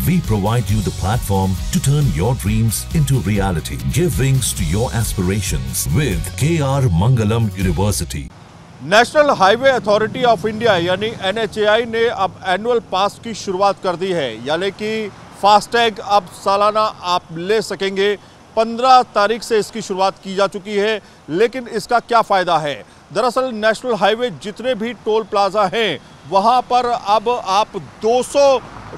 We provide you the platform to turn your dreams into reality. Give wings to your aspirations with KR Mangalam University. National highway authority of India यानी NHAI ने अब annual पास की शुरुआत कर दी है, यानी कि फास्टैग अब सालाना आप ले सकेंगे। 15 तारीख से इसकी शुरुआत की जा चुकी है, लेकिन इसका क्या फ़ायदा है? दरअसल नेशनल हाईवे जितने भी टोल प्लाजा हैं वहाँ पर अब आप 200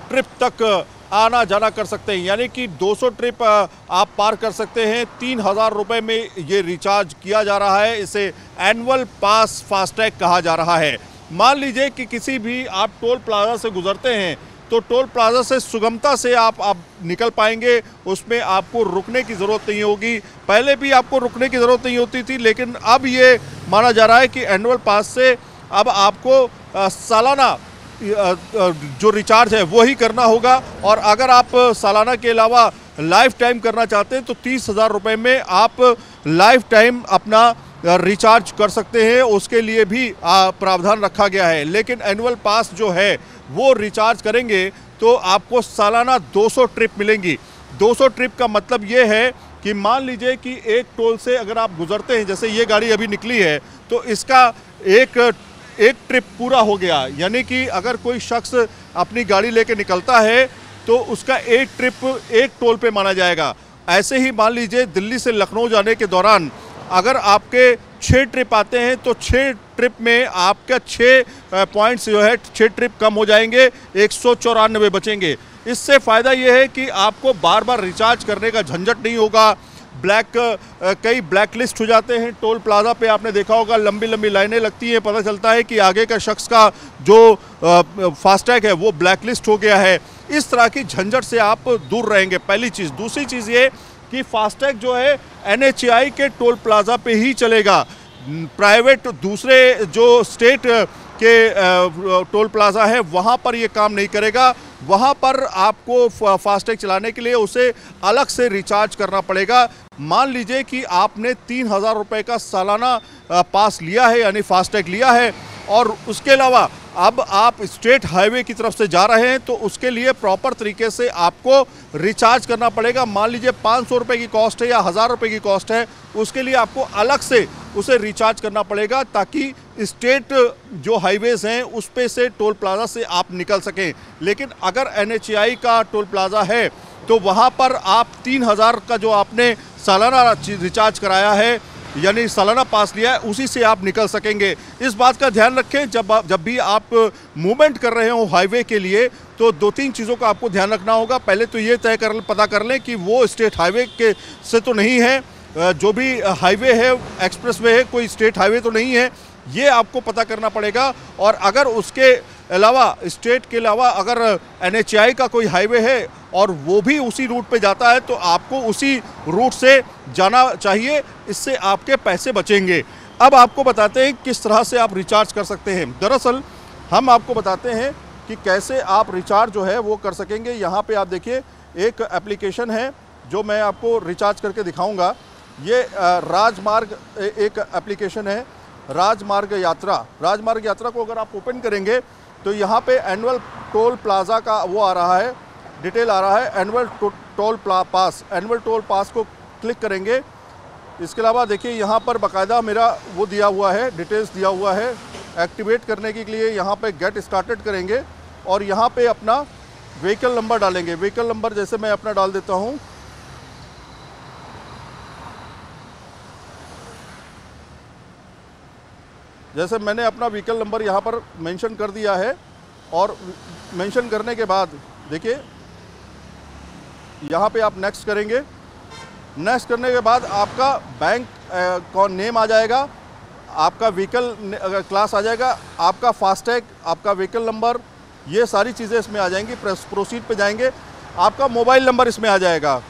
ट्रिप तक आना जाना कर सकते हैं, यानी कि 200 ट्रिप आप पार कर सकते हैं। 3,000 रुपये में ये रिचार्ज किया जा रहा है। इसे एनुअल पास फास्टैग कहा जा रहा है। मान लीजिए कि किसी भी आप टोल प्लाजा से गुजरते हैं तो टोल प्लाजा से सुगमता से आप निकल पाएंगे। उसमें आपको रुकने की ज़रूरत नहीं होगी। पहले भी आपको रुकने की ज़रूरत नहीं होती थी, लेकिन अब ये माना जा रहा है कि एनुअल पास से अब आपको सालाना जो रिचार्ज है वो ही करना होगा। और अगर आप सालाना के अलावा लाइफ टाइम करना चाहते हैं तो 30,000 रुपये में आप लाइफ टाइम अपना रिचार्ज कर सकते हैं। उसके लिए भी प्रावधान रखा गया है। लेकिन एनुअल पास जो है वो रिचार्ज करेंगे तो आपको सालाना 200 ट्रिप मिलेंगी। 200 ट्रिप का मतलब ये है कि मान लीजिए कि एक टोल से अगर आप गुजरते हैं, जैसे ये गाड़ी अभी निकली है, तो इसका एक ट्रिप पूरा हो गया। यानी कि अगर कोई शख्स अपनी गाड़ी लेके निकलता है तो उसका एक ट्रिप एक टोल पे माना जाएगा। ऐसे ही मान लीजिए दिल्ली से लखनऊ जाने के दौरान अगर आपके 6 ट्रिप आते हैं तो 6 ट्रिप में आपका 6 पॉइंट्स जो है 6 ट्रिप कम हो जाएंगे, 194 बचेंगे। इससे फ़ायदा ये है कि आपको बार बार रिचार्ज करने का झंझट नहीं होगा। कई ब्लैक लिस्ट हो जाते हैं टोल प्लाजा पे, आपने देखा होगा लंबी लंबी लाइनें लगती हैं। पता चलता है कि आगे का शख्स का जो फास्टैग है वो ब्लैक लिस्ट हो गया है। इस तरह की झंझट से आप दूर रहेंगे, पहली चीज़। दूसरी चीज़ ये कि फास्टैग जो है NHAI के टोल प्लाजा पे ही चलेगा। प्राइवेट दूसरे जो स्टेट के टोल प्लाजा है वहाँ पर ये काम नहीं करेगा। वहाँ पर आपको फास्टैग चलाने के लिए उसे अलग से रिचार्ज करना पड़ेगा। मान लीजिए कि आपने 3,000 रुपये का सालाना पास लिया है, यानी फास्टैग लिया है, और उसके अलावा अब आप स्टेट हाईवे की तरफ से जा रहे हैं तो उसके लिए प्रॉपर तरीके से आपको रिचार्ज करना पड़ेगा। मान लीजिए 500 रुपये की कॉस्ट है या 1,000 रुपये की कॉस्ट है, उसके लिए आपको अलग से उसे रिचार्ज करना पड़ेगा ताकि स्टेट जो हाईवेज़ हैं उस पे से टोल प्लाजा से आप निकल सकें। लेकिन अगर NHAI का टोल प्लाजा है तो वहाँ पर आप 3,000 का जो आपने सालाना रिचार्ज कराया है यानी सालाना पास लिया है उसी से आप निकल सकेंगे। इस बात का ध्यान रखें जब भी आप मूवमेंट कर रहे हो हाईवे के लिए तो 2-3 चीज़ों का आपको ध्यान रखना होगा। पहले तो ये पता कर लें कि वो स्टेट हाईवे के से तो नहीं है, जो भी हाईवे है एक्सप्रेसवे है कोई स्टेट हाईवे तो नहीं है, ये आपको पता करना पड़ेगा। और अगर उसके अलावा स्टेट के अलावा अगर NHAI का कोई हाईवे है और वो भी उसी रूट पे जाता है तो आपको उसी रूट से जाना चाहिए, इससे आपके पैसे बचेंगे। अब आपको बताते हैं किस तरह से आप रिचार्ज कर सकते हैं। दरअसल हम आपको बताते हैं कि कैसे आप रिचार्ज जो है वो कर सकेंगे। यहाँ पे आप देखिए एक एप्लीकेशन है जो मैं आपको रिचार्ज करके दिखाऊँगा। ये राजमार्ग एक एप्लीकेशन है, राजमार्ग यात्रा को अगर आप ओपन करेंगे तो यहाँ पे एनुअल टोल प्लाजा का वो आ रहा है, डिटेल आ रहा है, एनुअल टोल पास को क्लिक करेंगे। इसके अलावा देखिए यहाँ पर बाकायदा मेरा वो दिया हुआ है, डिटेल्स दिया हुआ है। एक्टिवेट करने के लिए यहाँ पे गेट स्टार्टेड करेंगे और यहाँ पे अपना व्हीकल नंबर डालेंगे। व्हीकल नंबर जैसे मैं अपना डाल देता हूँ, जैसे मैंने अपना व्हीकल नंबर यहाँ पर मेंशन कर दिया है। और मेंशन करने के बाद देखिए यहाँ पे आप नेक्स्ट करेंगे। नेक्स्ट करने के बाद आपका बैंक का नेम आ जाएगा, आपका व्हीकल क्लास आ जाएगा, आपका फास्टैग, आपका व्हीकल नंबर, ये सारी चीज़ें इसमें आ जाएंगी। प्रोसीड पे जाएंगे, आपका मोबाइल नंबर इसमें आ जाएगा।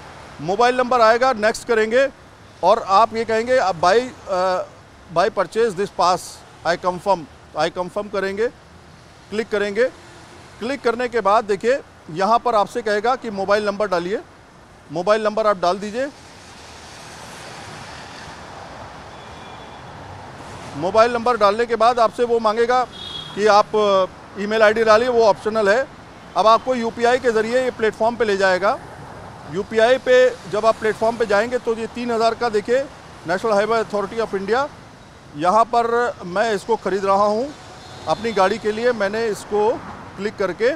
मोबाइल नंबर आएगा, नेक्स्ट करेंगे और आप ये कहेंगे by purchase this pass I confirm करेंगे, क्लिक करेंगे। क्लिक करने के बाद देखिए यहाँ पर आपसे कहेगा कि मोबाइल नंबर डालिए। मोबाइल नंबर आप डाल दीजिए। मोबाइल नंबर डालने के बाद आपसे वो मांगेगा कि आप ईमेल आईडी डालिए, वो ऑप्शनल है। अब आपको यूपीआई के ज़रिए ये प्लेटफॉर्म पे ले जाएगा। यूपीआई पे जब आप प्लेटफॉर्म पे जाएंगे तो ये 3000 का देखिए national highway authority of India, यहाँ पर मैं इसको ख़रीद रहा हूँ अपनी गाड़ी के लिए। मैंने इसको क्लिक करके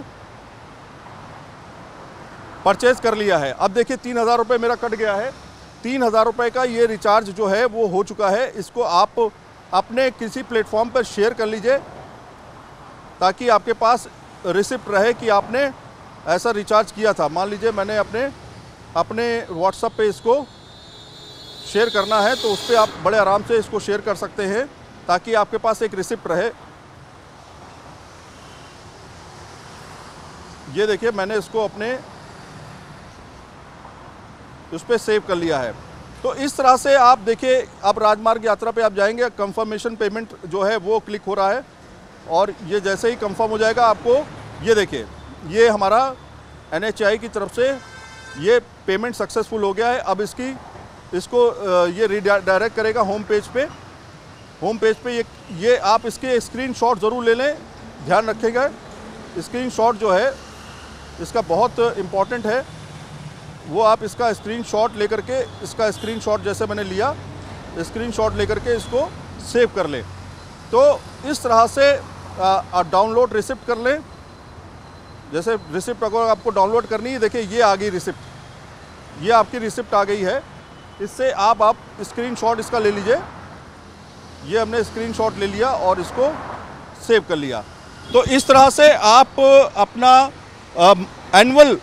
परचेज़ कर लिया है। अब देखिए 3000 रुपये मेरा कट गया है। 3000 रुपये का ये रिचार्ज जो है वो हो चुका है। इसको आप अपने किसी प्लेटफॉर्म पर शेयर कर लीजिए ताकि आपके पास रिसिप्ट रहे कि आपने ऐसा रिचार्ज किया था। मान लीजिए मैंने अपने व्हाट्सएप पे इसको शेयर करना है तो उस पर आप बड़े आराम से इसको शेयर कर सकते हैं ताकि आपके पास एक रिसिप्ट रहे। ये देखिए मैंने इसको अपने उस पर सेव कर लिया है। तो इस तरह से आप देखिए, अब राजमार्ग यात्रा पे आप जाएंगे, कंफर्मेशन पेमेंट जो है वो क्लिक हो रहा है और ये जैसे ही कंफर्म हो जाएगा आपको ये देखिए ये हमारा NHAI की तरफ से ये पेमेंट सक्सेसफुल हो गया है। अब इसको ये रीडायरेक्ट करेगा होम पेज पे। होम पेज पे ये आप इसके स्क्रीनशॉट ज़रूर ले लें, ध्यान रखिएगा। स्क्रीनशॉट जो है इसका बहुत इम्पॉर्टेंट है, वो आप इसका स्क्रीनशॉट लेकर के, इसका स्क्रीनशॉट जैसे मैंने लिया, स्क्रीनशॉट लेकर के इसको सेव कर लें। तो इस तरह से डाउनलोड रिसिप्ट कर लें। जैसे रिसिप्ट अगर आपको डाउनलोड करनी है, देखिए ये आ गई रिसिप्ट, ये आपकी रिसिप्ट आ गई है। इससे आप स्क्रीनशॉट इसका ले लीजिए। ये हमने स्क्रीनशॉट ले लिया और इसको सेव कर लिया। तो इस तरह से आप अपना एनुअल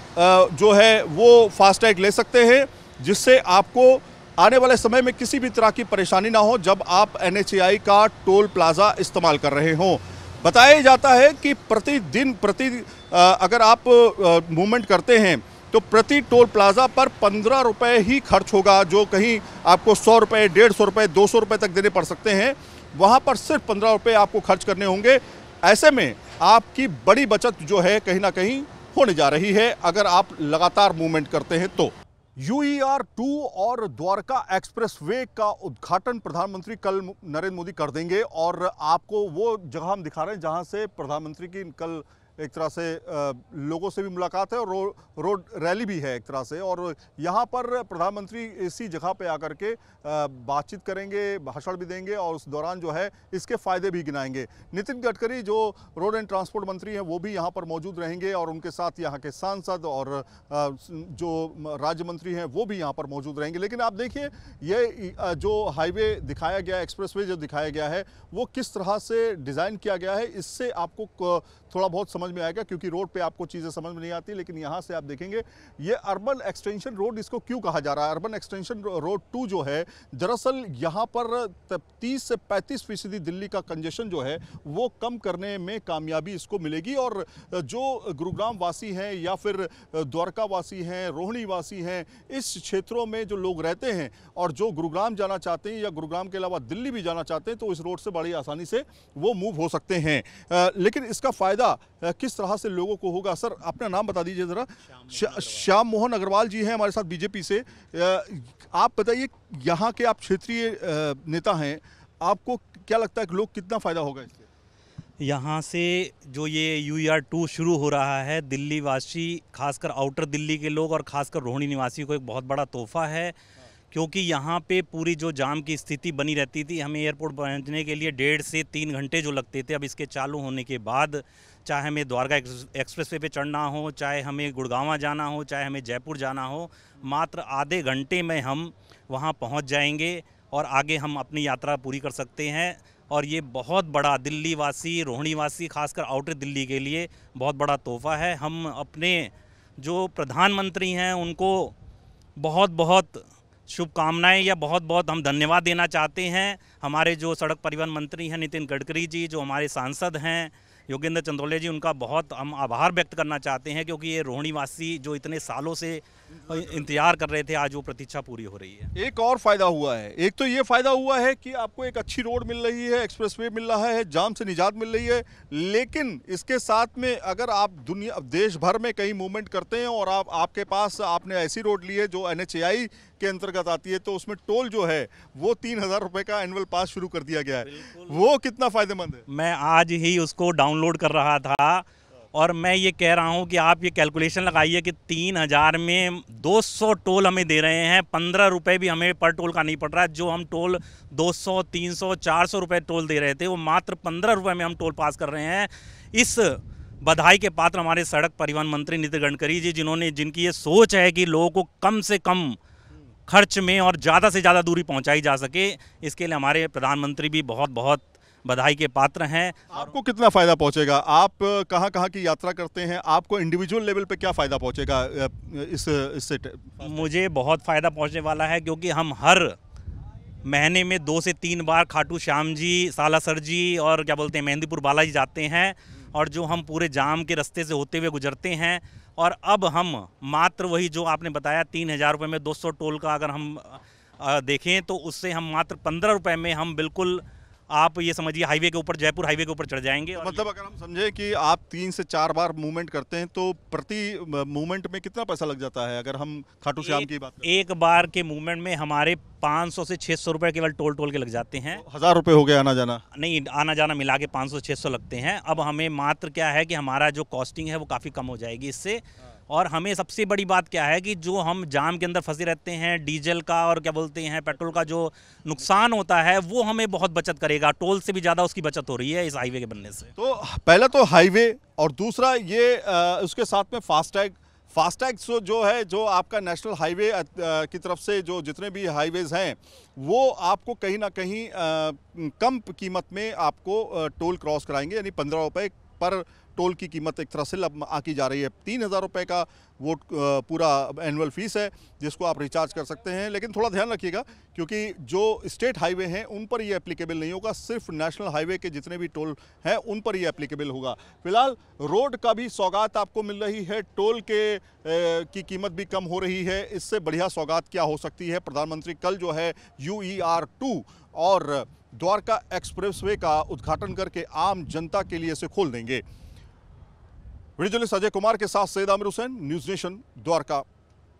जो है वो फास्टैग ले सकते हैं, जिससे आपको आने वाले समय में किसी भी तरह की परेशानी ना हो जब आप NHAI का टोल प्लाज़ा इस्तेमाल कर रहे हों। बताया जाता है कि प्रतिदिन अगर आप मूवमेंट करते हैं तो प्रति टोल प्लाज़ा पर 15 रुपये ही खर्च होगा। जो कहीं आपको 100 रुपये, 150 रुपये, 200 रुपये तक देने पड़ सकते हैं, वहाँ पर सिर्फ 15 रुपये आपको खर्च करने होंगे। ऐसे में आपकी बड़ी बचत जो है कहीं ना कहीं होने जा रही है अगर आप लगातार मूवमेंट करते हैं तो। UER-2 और द्वारका एक्सप्रेसवे का उद्घाटन प्रधानमंत्री कल नरेंद्र मोदी कर देंगे और आपको वो जगह हम दिखा रहे हैं जहां से प्रधानमंत्री की कल एक तरह से लोगों से भी मुलाकात है और रोड रैली भी है एक तरह से। और यहाँ पर प्रधानमंत्री इसी जगह पे आकर के बातचीत करेंगे, भाषण भी देंगे और उस दौरान जो है इसके फ़ायदे भी गिनाएंगे। नितिन गडकरी जो रोड एंड ट्रांसपोर्ट मंत्री हैं वो भी यहाँ पर मौजूद रहेंगे और उनके साथ यहाँ के सांसद और जो राज्य मंत्री हैं वो भी यहाँ पर मौजूद रहेंगे। लेकिन आप देखिए ये जो हाईवे दिखाया गया, एक्सप्रेसवे जो दिखाया गया है, वो किस तरह से डिज़ाइन किया गया है, इससे आपको थोड़ा बहुत समझ में आएगा, क्योंकि रोड पे आपको चीज़ें समझ में नहीं आती। लेकिन यहाँ से आप देखेंगे ये अर्बन एक्सटेंशन रोड इसको क्यों कहा जा रहा है। अर्बन एक्सटेंशन रोड 2 जो है, दरअसल यहाँ पर 30 से 35% दिल्ली का कंजेशन जो है वो कम करने में कामयाबी इसको मिलेगी। और जो गुरुग्राम वासी हैं या फिर द्वारका वासी हैं, रोहिणी वासी हैं, इस क्षेत्रों में जो लोग रहते हैं और जो गुरुग्राम जाना चाहते हैं या गुरुग्राम के अलावा दिल्ली भी जाना चाहते हैं, तो इस रोड से बड़ी आसानी से वो मूव हो सकते हैं। लेकिन इसका फ़ायदा किस तरह से लोगों को होगा। सर अपना नाम बता दीजिए ज़रा। श्याम मोहन अग्रवाल जी हैं हमारे साथ बीजेपी से। आप बताइए, यहाँ के आप क्षेत्रीय नेता हैं, आपको क्या लगता है कि लोग कितना फ़ायदा होगा इससे? यहाँ से जो ये UER-2 शुरू हो रहा है, दिल्ली वासी, खासकर आउटर दिल्ली के लोग और खासकर रोहिणी निवासी को एक बहुत बड़ा तोहफा है। क्योंकि यहाँ पे पूरी जो जाम की स्थिति बनी रहती थी, हमें एयरपोर्ट पहुँचने के लिए 1.5 से 3 घंटे जो लगते थे, अब इसके चालू होने के बाद चाहे हमें द्वारका एक्सप्रेसवे पे चढ़ना हो, चाहे हमें गुड़गांव जाना हो, चाहे हमें जयपुर जाना हो, मात्र आधे घंटे में हम वहाँ पहुँच जाएंगे और आगे हम अपनी यात्रा पूरी कर सकते हैं। और ये बहुत बड़ा दिल्ली वासी, रोहिणी वासी, खासकर आउटर दिल्ली के लिए बहुत बड़ा तोहफा है। हम अपने जो प्रधानमंत्री हैं उनको बहुत बहुत शुभकामनाएं या बहुत बहुत हम धन्यवाद देना चाहते हैं। हमारे जो सड़क परिवहन मंत्री हैं नितिन गडकरी जी, जो हमारे सांसद हैं योगेंद्र चंदौले जी, उनका बहुत हम आभार व्यक्त करना चाहते हैं, क्योंकि ये रोहिणी वासी जो इतने सालों से इंतजार कर रहे थे, आज वो प्रतीक्षा पूरी हो रही है। एक और फ़ायदा हुआ है। एक तो ये फ़ायदा हुआ है कि आपको एक अच्छी रोड मिल रही है, एक्सप्रेसवे मिल रहा है, जाम से निजात मिल रही है। लेकिन इसके साथ में अगर आप देश भर में कहीं मूवमेंट करते हैं और आपके पास आपने ऐसी रोड ली है जो NHAI के अंतर्गत आती है, तो उसमें टोल जो है वो 3000 रुपये का एनुअल पास शुरू कर दिया गया है। वो कितना फ़ायदेमंद है? मैं आज ही उसको डाउनलोड कर रहा था और मैं ये कह रहा हूँ कि आप ये कैलकुलेशन लगाइए कि 3000 में 200 टोल हमें दे रहे हैं, 15 रुपये भी हमें पर टोल का नहीं पड़ रहा है। जो हम टोल 200, 300, 400 रुपये टोल दे रहे थे, वो मात्र 15 रुपये में हम टोल पास कर रहे हैं। इस बधाई के पात्र हमारे सड़क परिवहन मंत्री नितिन गडकरी जी, जिनकी ये सोच है कि लोगों को कम से कम खर्च में और ज़्यादा से ज़्यादा दूरी पहुंचाई जा सके। इसके लिए हमारे प्रधानमंत्री भी बहुत बहुत बधाई के पात्र हैं। आपको कितना फ़ायदा पहुंचेगा? आप कहाँ कहाँ की यात्रा करते हैं? आपको इंडिविजुअल लेवल पे क्या फ़ायदा पहुंचेगा इससे? मुझे बहुत फ़ायदा पहुंचने वाला है, क्योंकि हम हर महीने में 2 से 3 बार खाटू श्याम जी, सालासर जी और क्या बोलते हैं मेहंदीपुर बालाजी जाते हैं, और जो हम पूरे जाम के रास्ते से होते हुए गुजरते हैं। और अब हम मात्र वही जो आपने बताया 3000 रुपये में 200 टोल का अगर हम देखें, तो उससे हम मात्र 15 रुपये में हम बिल्कुल, आप ये समझिए, हाईवे के ऊपर, जयपुर हाईवे के ऊपर चढ़ जाएंगे। मतलब अगर हम समझे कि आप 3 से 4 बार मूवमेंट करते हैं, तो प्रति मूवमेंट में कितना पैसा लग जाता है? अगर हम खाटू श्याम की बात करें, एक बार के मूवमेंट में हमारे 500 से 600 रुपये केवल टोल के लग जाते हैं। 1000 रुपये हो गया आना जाना? नहीं, आना जाना मिला के 500-600 लगते हैं। अब हमें मात्र क्या है कि हमारा जो कॉस्टिंग है वो काफ़ी कम हो जाएगी इससे। और हमें सबसे बड़ी बात क्या है कि जो हम जाम के अंदर फंसे रहते हैं, डीजल का और क्या बोलते हैं पेट्रोल का जो नुकसान होता है, वो हमें बहुत बचत करेगा। टोल से भी ज़्यादा उसकी बचत हो रही है इस हाईवे के बनने से। तो पहला तो हाईवे, और दूसरा ये उसके साथ में फास्टैग जो है, जो आपका नेशनल हाईवे की तरफ से जो जितने भी हाईवेज़ हैं, वो आपको कहीं ना कहीं कम कीमत में आपको टोल क्रॉस कराएंगे। यानी 15 रुपये पर टोल की कीमत एक तरह से आकी जा रही है। 3000 रुपये का वो पूरा एनुअल फीस है, जिसको आप रिचार्ज कर सकते हैं। लेकिन थोड़ा ध्यान रखिएगा, क्योंकि जो स्टेट हाईवे हैं उन पर ये एप्लीकेबल नहीं होगा, सिर्फ नेशनल हाईवे के जितने भी टोल हैं उन पर ये एप्लीकेबल होगा। फिलहाल रोड का भी सौगात आपको मिल रही है, टोल की कीमत भी कम हो रही है। इससे बढ़िया सौगात क्या हो सकती है? प्रधानमंत्री कल जो है UER-2 और द्वारका एक्सप्रेसवे का उद्घाटन करके आम जनता के लिए इसे खोल देंगे। वीडियो जर्नलिस्ट अजय कुमार के साथ सैयद आमिर हुसैन, न्यूज़ नेशन, द्वारका,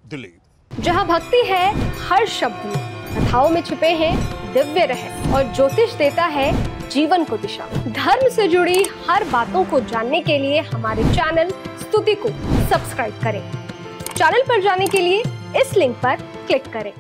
दिल्ली। जहां भक्ति है हर शब्द में, कथाओं में छुपे हैं दिव्य रहस्य, और ज्योतिष देता है जीवन को दिशा। धर्म से जुड़ी हर बातों को जानने के लिए हमारे चैनल स्तुति को सब्सक्राइब करें। चैनल पर जाने के लिए इस लिंक पर क्लिक करें।